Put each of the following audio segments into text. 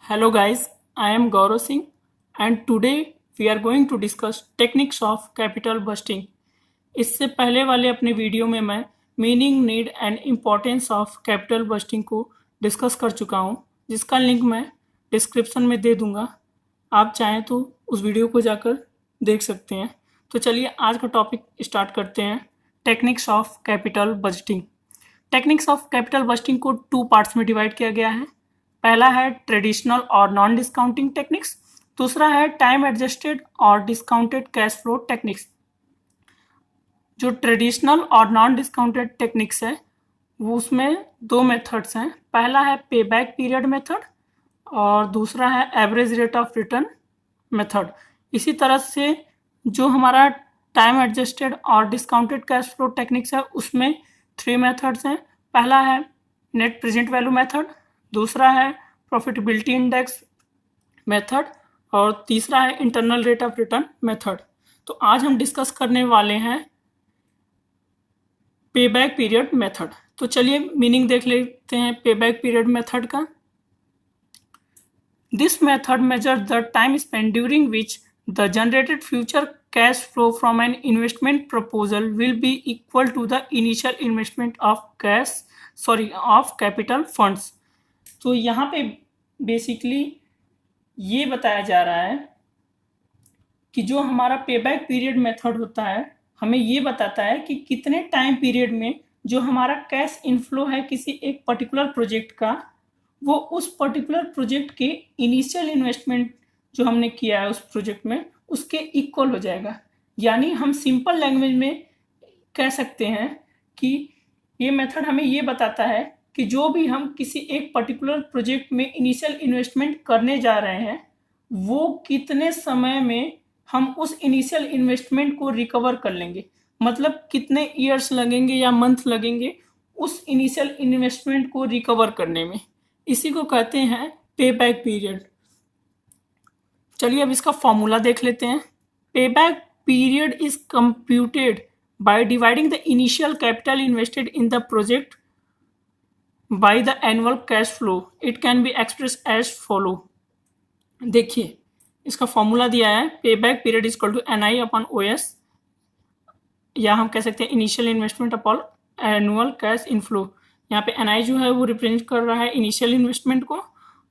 Hello guys, I am Gaurav Singh and today we are going to discuss techniques of capital busting. इससे पहले वाले अपने video में मैं meaning need and importance of capital bursting को discuss कर चुका हूँ, जिसका लिंक मैं डिस्क्रिप्शन में दे दूँगा। आप चाहें तो उस वीडियो को जाकर देख सकते हैं। तो चलिए आज का टॉपिक स्टार्ट करते हैं। Techniques of capital budgeting. Techniques of capital bursting को 2 पार्ट्स में डिवाइड किया गया है। पहला है ट्रेडिशनल और नॉन डिस्काउंटिंग टेक्निक्स, दूसरा है टाइम एडजस्टेड और डिस्काउंटेड कैश फ्लो टेक्निक्स। जो ट्रेडिशनल और नॉन डिस्काउंटेड टेक्निक्स है वो उसमें 2 मेथड्स हैं। पहला है पे बैक पीरियड मेथड और दूसरा है average rate of return method. इसी तरह से जो हमारा टाइम एडजस्टेड और डिस्काउंटेड कैश फ्लो टेक्निक्स है उसमें 3 मेथड्स हैं। पहला है नेट प्रेजेंट वैल्यू मेथड, दूसरा है प्रॉफिटेबिलिटी इंडेक्स मेथड और तीसरा है internal rate of return method. तो आज हम डिस्कस करने वाले हैं पे बैक पीरियड मेथड। तो चलिए मीनिंग देख लेते हैं पे बैक पीरियड मेथड का। This method measure the time spend during which the generated future cash flow from an investment proposal will be equal to the initial investment of capital funds. तो यहाँ पे basically ये बताया जा रहा है कि जो हमारा पे बैक पीरियड मेथड होता है हमें ये बताता है कि कितने टाइम पीरियड में जो हमारा कैश इनफ्लो है किसी एक पर्टिकुलर प्रोजेक्ट का, वो उस पर्टिकुलर प्रोजेक्ट के इनिशियल इन्वेस्टमेंट जो हमने किया है उस प्रोजेक्ट में उसके इक्वल हो जाएगा। यानी हम सिंपल लैंग्वेज में कह सकते हैं कि ये मेथड हमें ये बताता है कि जो भी हम किसी एक पर्टिकुलर प्रोजेक्ट में इनिशियल इन्वेस्टमेंट करने जा रहे हैं वो कितने समय में हम उस इनिशियल इन्वेस्टमेंट को रिकवर कर लेंगे, मतलब कितने ईयर्स लगेंगे या मंथ लगेंगे उस इनिशियल इन्वेस्टमेंट को रिकवर करने में। इसी को कहते हैं पे बैक पीरियड। चलिए अब इसका फॉर्मूला देख लेते हैं। Payback period is computed by dividing the initial capital invested in the project by the annual cash flow. It can be expressed as follow. देखिए इसका फॉर्मूला दिया है payback period is equal to N I upon O S, या हम कह सकते हैं initial investment upon annual cash inflow. यहाँ पे एन आई जो है वो रिप्रेजेंट कर रहा है इनिशियल इन्वेस्टमेंट को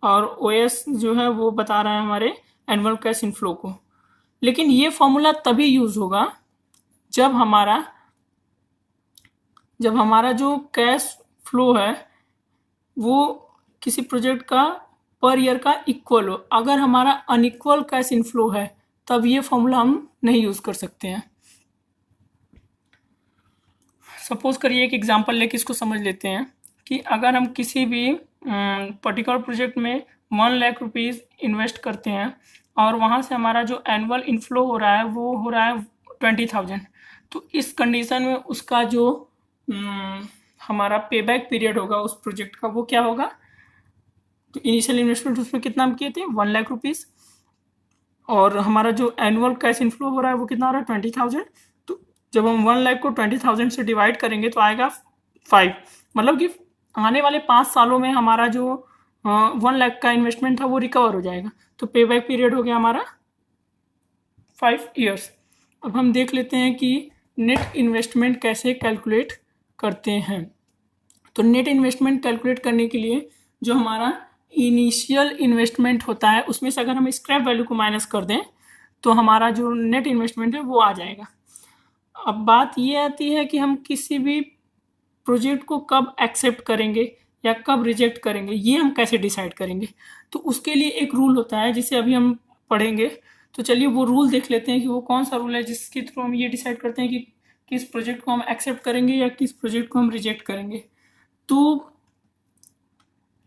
और ओ एस जो है वो बता रहा है हमारे एनुअल कैश इनफ्लो को। लेकिन ये फॉर्मूला तभी यूज होगा जब हमारा जो कैश फ्लो है वो किसी प्रोजेक्ट का पर ईयर का इक्वल हो। अगर हमारा अनइक्वल कैश इनफ्लो है तब ये फॉर्मूला हम नहीं यूज़ कर सकते हैं। सपोज करिए एक एग्जांपल लेके इसको समझ लेते हैं कि अगर हम किसी भी पर्टिकुलर प्रोजेक्ट में 1 लाख रुपीज़ इन्वेस्ट करते हैं और वहाँ से हमारा जो एनुअल इनफ्लो हो रहा है वो हो रहा है 20,000, तो इस कंडीशन में उसका जो हमारा पे बैक पीरियड होगा उस प्रोजेक्ट का वो क्या होगा। तो इनिशियल इन्वेस्टमेंट उसमें कितना हम किए थे 1 लाख रुपीज़ और हमारा जो एनुअल कैश इनफ्लो हो रहा है वो कितना हो रहा है 20,000। तो जब हम 1 लाख को 20,000 से डिवाइड करेंगे तो आएगा 5, मतलब कि आने वाले 5 सालों में हमारा जो 1 लाख का इन्वेस्टमेंट था वो रिकवर हो जाएगा। तो पे बैक पीरियड हो गया हमारा 5 ईयर्स। अब हम देख लेते हैं कि नेट इन्वेस्टमेंट कैसे कैलकुलेट करते हैं। तो नेट इन्वेस्टमेंट कैलकुलेट करने के लिए जो हमारा इनिशियल इन्वेस्टमेंट होता है उसमें से अगर हम स्क्रैप वैल्यू को माइनस कर दें तो हमारा जो नेट इन्वेस्टमेंट है वो आ जाएगा। अब बात ये आती है कि हम किसी भी प्रोजेक्ट को कब एक्सेप्ट करेंगे या कब रिजेक्ट करेंगे, ये हम कैसे डिसाइड करेंगे। तो उसके लिए एक रूल होता है जिसे अभी हम पढ़ेंगे। तो चलिए वो रूल देख लेते हैं कि वो कौन सा रूल है जिसके थ्रू हम ये डिसाइड करते हैं कि किस प्रोजेक्ट को हम एक्सेप्ट करेंगे या किस प्रोजेक्ट को हम रिजेक्ट करेंगे। तो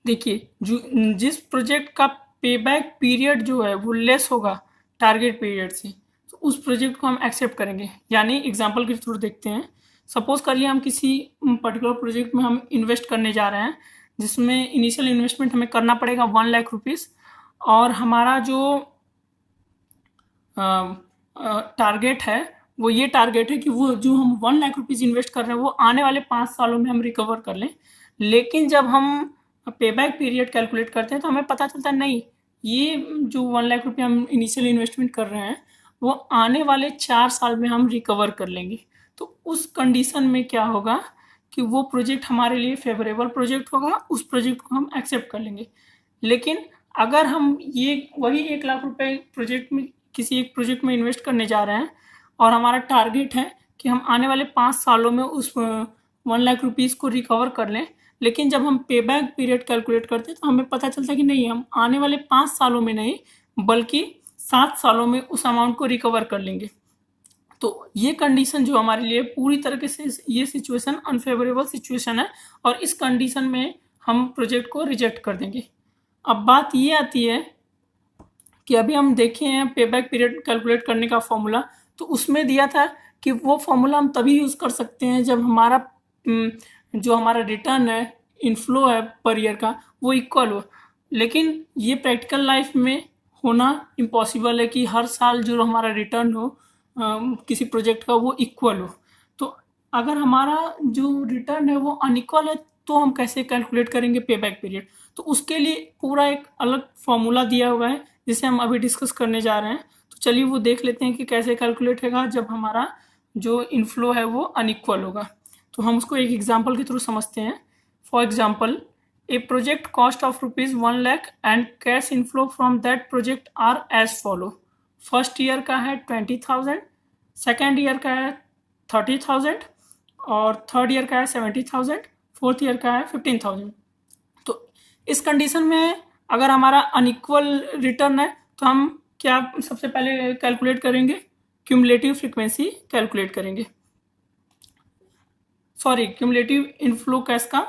देखिए जिस प्रोजेक्ट का पे बैक पीरियड जो है वो लेस होगा टारगेट पीरियड से, तो उस प्रोजेक्ट को हम एक्सेप्ट करेंगे। यानी एग्जांपल के थ्रू देखते हैं। सपोज करिए हम किसी पर्टिकुलर प्रोजेक्ट में हम इन्वेस्ट करने जा रहे हैं जिसमें इनिशियल इन्वेस्टमेंट हमें करना पड़ेगा 1 लाख रुपीज़ और हमारा जो टारगेट है वो ये टारगेट है कि वो जो हम 1 लाख रुपीज़ इन्वेस्ट कर रहे हैं वो आने वाले 5 सालों में हम रिकवर कर लें। लेकिन जब हम पे बैक पीरियड कैलकुलेट करते हैं तो हमें पता चलता है नहीं, ये जो 1 लाख रुपये हम इनिशियल इन्वेस्टमेंट कर रहे हैं वो आने वाले 4 साल में हम रिकवर कर लेंगे। तो उस कंडीशन में क्या होगा कि वो प्रोजेक्ट हमारे लिए फेवरेबल प्रोजेक्ट होगा, उस प्रोजेक्ट को हम एक्सेप्ट कर लेंगे। लेकिन अगर हम ये वही 1 लाख रुपए प्रोजेक्ट में किसी एक प्रोजेक्ट में इन्वेस्ट करने जा रहे हैं और हमारा टारगेट है कि हम आने वाले 5 सालों में उस 1 लाख रुपीज़ को रिकवर कर लें, लेकिन जब हम पे बैक पीरियड कैलकुलेट करते हैं तो हमें पता चलता है कि नहीं, हम आने वाले 5 सालों में नहीं बल्कि 7 सालों में उस अमाउंट को रिकवर कर लेंगे। तो ये कंडीशन जो हमारे लिए पूरी तरीके से ये सिचुएशन अनफेवरेबल सिचुएशन है और इस कंडीशन में हम प्रोजेक्ट को रिजेक्ट कर देंगे। अब बात ये आती है कि अभी हम देखे हैं पे बैक पीरियड कैलकुलेट करने का फॉर्मूला, तो उसमें दिया था कि वो फॉर्मूला हम तभी यूज़ कर सकते हैं जब हमारा जो हमारा रिटर्न है, इनफ्लो है पर ईयर का, वो इक्वल हो। लेकिन ये प्रैक्टिकल लाइफ में होना इम्पॉसिबल है कि हर साल जो हमारा रिटर्न हो किसी प्रोजेक्ट का वो इक्वल हो। तो अगर हमारा जो रिटर्न है वो अनइक्वल है तो हम कैसे कैलकुलेट करेंगे पे बैक पीरियड? तो उसके लिए पूरा एक अलग फॉर्मूला दिया हुआ है जिसे हम अभी डिस्कस करने जा रहे हैं। तो चलिए वो देख लेते हैं कि कैसे कैलकुलेट होगा जब हमारा जो इनफ्लो है वो अनइक्वल होगा। तो हम उसको एक एग्जांपल के थ्रू समझते हैं। For example, a project cost of ₹1 lakh and cash inflow from that project are as follow. First year का है 20,000, सेकेंड ईयर का है 30,000 और थर्ड ईयर का है 70,000, फोर्थ ईयर का है 15,000। तो इस कंडीशन में अगर हमारा अनइक्वल रिटर्न है तो हम क्या सबसे पहले कैलकुलेट करेंगे? क्यूमुलेटिव फ्रीक्वेंसी कैलकुलेट करेंगे, सॉरी क्यूमुलेटिव इनफ्लो कैश का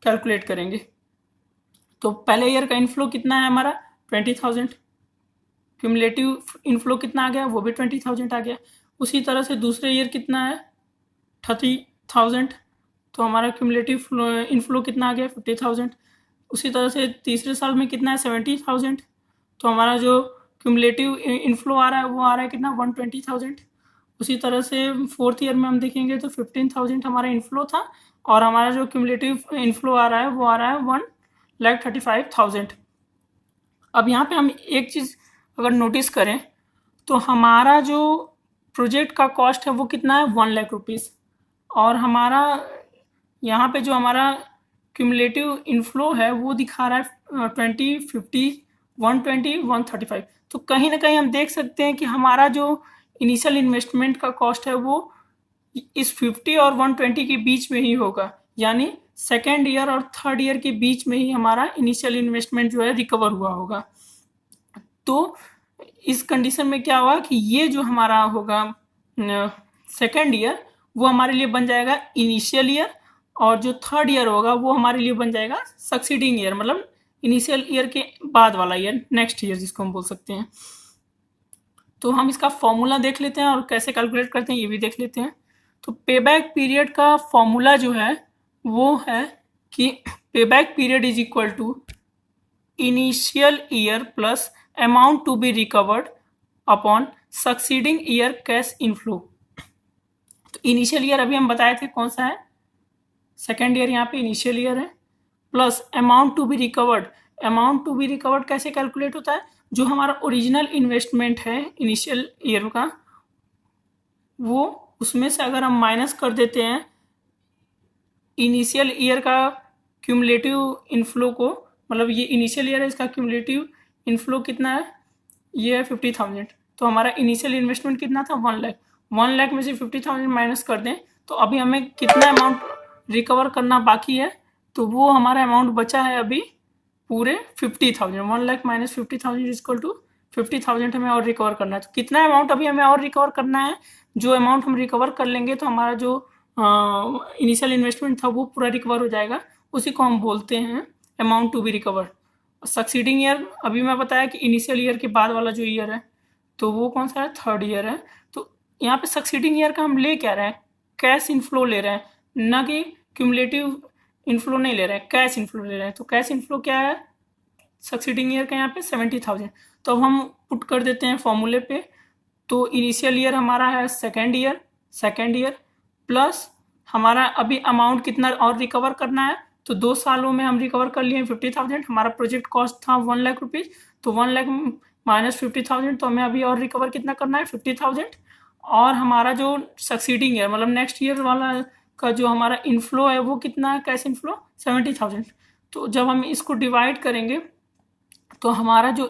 कैलकुलेट करेंगे। तो पहले ईयर का इनफ्लो कितना है हमारा? 20,000। क्यूमुलेटिव इनफ्लो कितना आ गया? वो भी 20,000 आ गया। उसी तरह से दूसरे ईयर कितना है? 30,000। तो हमारा क्यूमुलेटिव इनफ्लो कितना आ गया? 50,000। उसी तरह से तीसरे साल में कितना है? 70,000। तो हमारा जो क्यूमुलेटिव इनफ्लो आ रहा है वो आ रहा है कितना? 120,000। उसी तरह से फोर्थ ईयर में हम देखेंगे तो 15,000 हमारा इनफ्लो था और हमारा जो क्यूमुलेटिव इनफ्लो आ रहा है वो आ रहा है 1,35,000। अब यहाँ पे हम एक चीज़ अगर नोटिस करें तो हमारा जो प्रोजेक्ट का कॉस्ट है वो कितना है? 1 लाख रुपीज़। और हमारा यहाँ पे जो हमारा क्यूमुलेटिव इनफ्लो है वो दिखा रहा है 20, 50, 120, 135। तो कहीं ना कहीं हम देख सकते हैं कि हमारा जो इनिशियल इन्वेस्टमेंट का कॉस्ट है वो इस 50 और 120 के बीच में ही होगा, यानी सेकेंड ईयर और थर्ड ईयर के बीच में ही हमारा इनिशियल इन्वेस्टमेंट जो है रिकवर हुआ होगा। तो इस कंडीशन में क्या होगा कि ये जो हमारा होगा सेकेंड ईयर वो हमारे लिए बन जाएगा इनिशियल ईयर और जो थर्ड ईयर होगा वो हमारे लिए बन जाएगा सक्सीडिंग ईयर, मतलब इनिशियल ईयर के बाद वाला ईयर, नेक्स्ट ईयर जिसको हम बोल सकते हैं। तो हम इसका फॉर्मूला देख लेते हैं और कैसे कैलकुलेट करते हैं ये भी देख लेते हैं। तो पेबैक पीरियड का फॉर्मूला जो है वो है कि payback period is equal to initial year plus amount to be recovered upon succeeding year cash inflow. तो इनिशियल ईयर अभी हम बताए थे कौन सा है? सेकेंड ईयर यहाँ पे इनिशियल ईयर है, plus amount to be recovered. Amount to be recovered कैसे कैलकुलेट होता है? जो हमारा ओरिजिनल इन्वेस्टमेंट है इनिशियल ईयर का वो उसमें से अगर हम माइनस कर देते हैं इनिशियल ईयर का क्यूमुलेटिव इनफ्लो को, मतलब ये इनिशियल ईयर है, इसका क्यूमुलेटिव इनफ्लो कितना है? ये है 50,000। तो हमारा इनिशियल इन्वेस्टमेंट कितना था? 1 लाख। 1 लाख में से 50,000 माइनस कर दें तो अभी हमें कितना अमाउंट रिकवर करना बाकी है? तो वो हमारा अमाउंट बचा है अभी पूरे 50,000। 1 लाख माइनस 50,000 इक्वल टू 50,000 हमें और रिकवर करना है। तो कितना अमाउंट अभी हमें और रिकवर करना है? जो अमाउंट हम रिकवर कर लेंगे तो हमारा जो इनिशियल इन्वेस्टमेंट था वो पूरा रिकवर हो जाएगा, उसी को हम बोलते हैं amount to be recover. Succeeding year अभी मैं बताया कि इनिशियल ईयर के बाद वाला जो ईयर है तो वो कौन सा है? थर्ड ईयर है। तो यहाँ पे सक्सीडिंग ईयर का हम ले क्या रहे हैं? कैश इनफ्लो ले रहे हैं, ना कि क्यूमुलेटिव इनफ्लो नहीं ले रहे हैं, कैश इनफ्लो ले रहे हैं। तो कैश इनफ्लो क्या है सक्सीडिंग ईयर का? यहाँ पे 70,000। तो अब हम पुट कर देते हैं फॉर्मूले पे। तो इनिशियल ईयर हमारा है सेकेंड ईयर प्लस हमारा अभी अमाउंट कितना और रिकवर करना है? तो 2 सालों में हम रिकवर कर लिए 50,000। हमारा प्रोजेक्ट कॉस्ट था 1,00,000 रुपीज़, तो 1,00,000 माइनस 50,000, तो हमें अभी और रिकवर कितना करना है 50,000। और हमारा जो सक्सीडिंग है मतलब नेक्स्ट ईयर वाला का जो हमारा इनफ्लो है वो कितना है, कैश इनफ्लो 70,000। तो जब हम इसको डिवाइड करेंगे तो हमारा जो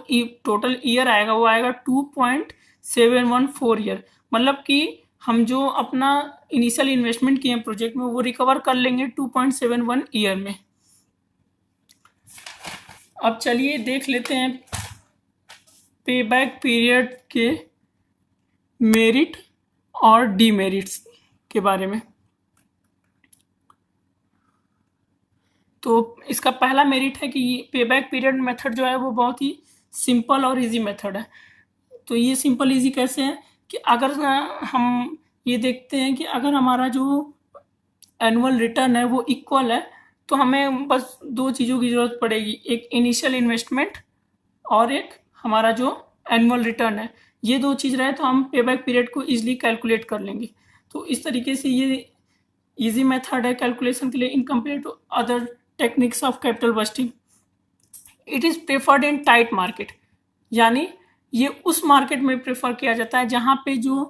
टोटल ईयर आएगा वो आएगा 2.714 ईयर। मतलब कि हम जो अपना इनिशियल इन्वेस्टमेंट किए हैं प्रोजेक्ट में वो रिकवर कर लेंगे 2.71 ईयर में। अब चलिए देख लेते हैं पेबैक पीरियड के मेरिट और डीमेरिट्स के बारे में। तो इसका पहला मेरिट है कि पेबैक पीरियड मेथड जो है वो बहुत ही सिंपल और इजी मेथड है। तो ये सिंपल इजी कैसे है कि अगर हम ये देखते हैं कि अगर हमारा जो एनुअल रिटर्न है वो इक्वल है तो हमें बस दो चीज़ों की ज़रूरत पड़ेगी, एक इनिशियल इन्वेस्टमेंट और एक हमारा जो एनुअल रिटर्न है। ये दो चीज़ रहे तो हम पेबैक पीरियड को ईजिली कैलकुलेट कर लेंगे। तो इस तरीके से ये इजी मेथड है कैलकुलेशन के लिए in compare to other techniques of capital budgeting. It is preferred in tight market, यानी ये उस मार्केट में प्रेफर किया जाता है जहाँ पे जो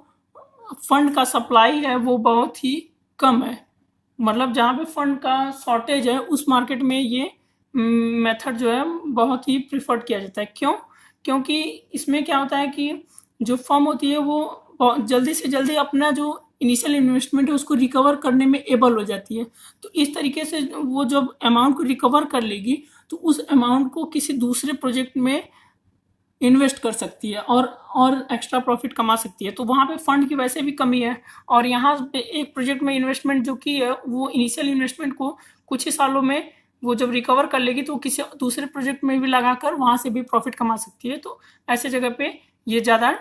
फंड का सप्लाई है वो बहुत ही कम है। मतलब जहाँ पे फंड का शॉर्टेज है उस मार्केट में ये मेथड जो है बहुत ही प्रिफर्ड किया जाता है। क्यों? क्योंकि इसमें क्या होता है कि जो फर्म होती है वो जल्दी से जल्दी अपना जो इनिशियल इन्वेस्टमेंट है उसको रिकवर करने में एबल हो जाती है। तो इस तरीके से वो जब अमाउंट को रिकवर कर लेगी तो उस अमाउंट को किसी दूसरे प्रोजेक्ट में इन्वेस्ट कर सकती है और एक्स्ट्रा प्रॉफिट कमा सकती है। तो वहाँ पे फंड की वैसे भी कमी है और यहाँ पे एक प्रोजेक्ट में इन्वेस्टमेंट जो की है वो इनिशियल इन्वेस्टमेंट को कुछ ही सालों में वो जब रिकवर कर लेगी तो किसी दूसरे प्रोजेक्ट में भी लगाकर वहाँ से भी प्रॉफिट कमा सकती है। तो ऐसे जगह पे ये ज़्यादा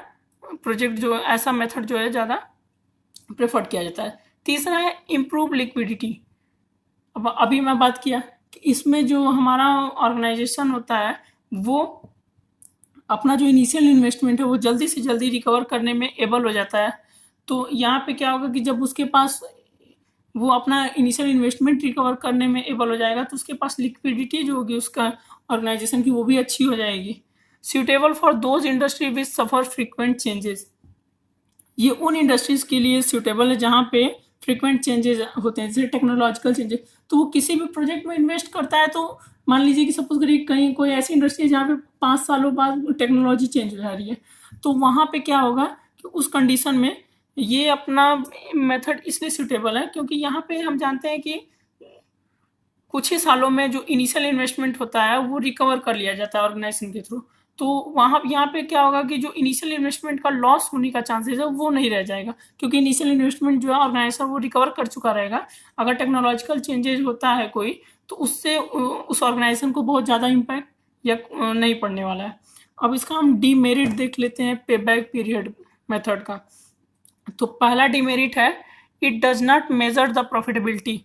प्रोजेक्ट जो ऐसा मेथड जो है ज़्यादा प्रेफर्ड किया जाता है। तीसरा है इम्प्रूव लिक्विडिटी। अब अभी मैं बात किया कि इसमें जो हमारा ऑर्गेनाइजेशन होता है वो अपना जो इनिशियल इन्वेस्टमेंट है वो जल्दी से जल्दी रिकवर करने में एबल हो जाता है। तो यहाँ पे क्या होगा कि जब उसके पास वो अपना इनिशियल इन्वेस्टमेंट रिकवर करने में एबल हो जाएगा तो उसके पास लिक्विडिटी जो होगी उसका ऑर्गेनाइजेशन की वो भी अच्छी हो जाएगी। Suitable for those industry which suffer frequent changes. ये उन इंडस्ट्रीज के लिए सूटेबल है जहाँ पे फ्रीक्वेंट चेंजेस होते हैं, जैसे टेक्नोलॉजिकल चेंजेस। तो वो किसी भी प्रोजेक्ट में इन्वेस्ट करता है तो मान लीजिए कि सपोज करिए कहीं कोई ऐसी इंडस्ट्री है जहाँ पे 5 सालों बाद टेक्नोलॉजी चेंज हो जा रही है, तो वहाँ पे क्या होगा कि उस कंडीशन में ये अपना मेथड इसलिए सूटेबल है क्योंकि यहाँ पे हम जानते हैं कि कुछ ही सालों में जो इनिशियल इन्वेस्टमेंट होता है वो रिकवर कर लिया जाता है ऑर्गेनाइजेशन के थ्रू। तो वहाँ यहाँ पे क्या होगा कि जो इनिशियल इन्वेस्टमेंट का लॉस होने का चांसेस है वो नहीं रह जाएगा क्योंकि इनिशियल इन्वेस्टमेंट जो है ऑर्गेनाइजेशन वो रिकवर कर चुका रहेगा। अगर टेक्नोलॉजिकल चेंजेस होता है कोई तो उससे उस ऑर्गेनाइजेशन को बहुत ज़्यादा इम्पैक्ट या नहीं पड़ने वाला है। अब इसका हम डीमेरिट देख लेते हैं पेबैक पीरियड मेथड का। तो पहला डीमेरिट है it does not measure the profitability.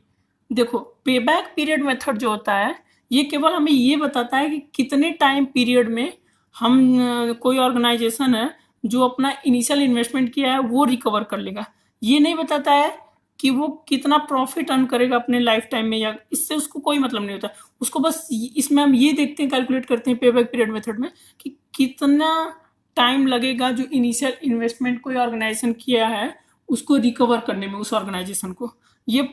देखो पेबैक पीरियड मेथड जो होता है ये केवल हमें ये बताता है कि कितने टाइम पीरियड में हम कोई ऑर्गेनाइजेशन है जो अपना इनिशियल इन्वेस्टमेंट किया है वो रिकवर कर लेगा। ये नहीं बताता है कि वो कितना प्रॉफिट अर्न करेगा अपने लाइफ टाइम में, या इससे उसको कोई मतलब नहीं होता। उसको बस इसमें हम ये देखते हैं, कैलकुलेट करते हैं पेबैक पीरियड मेथड में कि कितना टाइम लगेगा जो इनिशियल इन्वेस्टमेंट कोई ऑर्गेनाइजेशन किया है उसको रिकवर करने में उस ऑर्गेनाइजेशन को। ये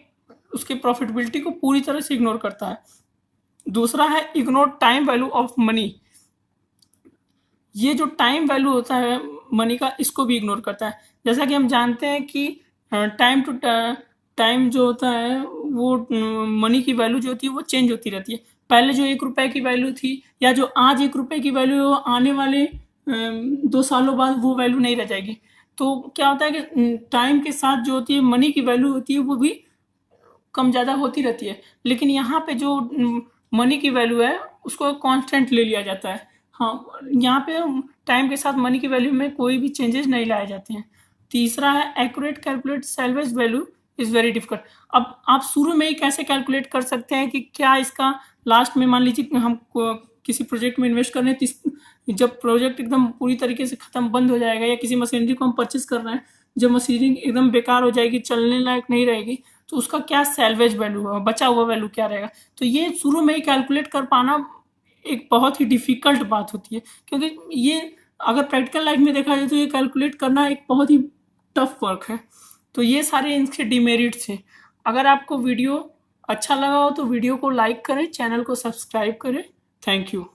उसके प्रॉफिटेबिलिटी को पूरी तरह से इग्नोर करता है। दूसरा है ignore time value of money. ये जो टाइम वैल्यू होता है मनी का इसको भी इग्नोर करता है। जैसा कि हम जानते हैं कि टाइम टू टाइम जो होता है वो मनी की वैल्यू जो होती है वो चेंज होती रहती है। पहले जो 1 रुपए की वैल्यू थी या जो आज 1 रुपए की वैल्यू आने वाले 2 सालों बाद वो वैल्यू नहीं रह जाएगी। तो क्या होता है कि टाइम के साथ जो होती है मनी की वैल्यू होती है वो भी कम ज़्यादा होती रहती है, लेकिन यहाँ पे जो मनी की वैल्यू है उसको कांस्टेंट ले लिया जाता है। हाँ, यहाँ पे टाइम के साथ मनी की वैल्यू में कोई भी चेंजेस नहीं लाए जाते हैं। तीसरा है accurate calculate salvage value is very difficult. अब आप शुरू में ही कैसे कैलकुलेट कर सकते हैं कि क्या इसका लास्ट में, मान लीजिए हम किसी प्रोजेक्ट में इन्वेस्ट कर रहे हैं, जब प्रोजेक्ट एकदम पूरी तरीके से ख़त्म बंद हो जाएगा या किसी मशीनरी को हम परचेज कर रहे हैं, जब मशीनरी एकदम बेकार हो जाएगी, चलने लायक नहीं रहेगी, तो उसका क्या सैल्वेज वैल्यू है, बचा हुआ वैल्यू क्या रहेगा। तो ये शुरू में ही कैलकुलेट कर पाना एक बहुत ही डिफिकल्ट बात होती है, क्योंकि ये अगर प्रैक्टिकल लाइफ में देखा जाए तो ये कैलकुलेट करना एक बहुत ही टफ वर्क है। तो ये सारे इनके डिमेरिट्स हैं। अगर आपको वीडियो अच्छा लगा हो तो वीडियो को लाइक करें, चैनल को सब्सक्राइब करें। Thank you.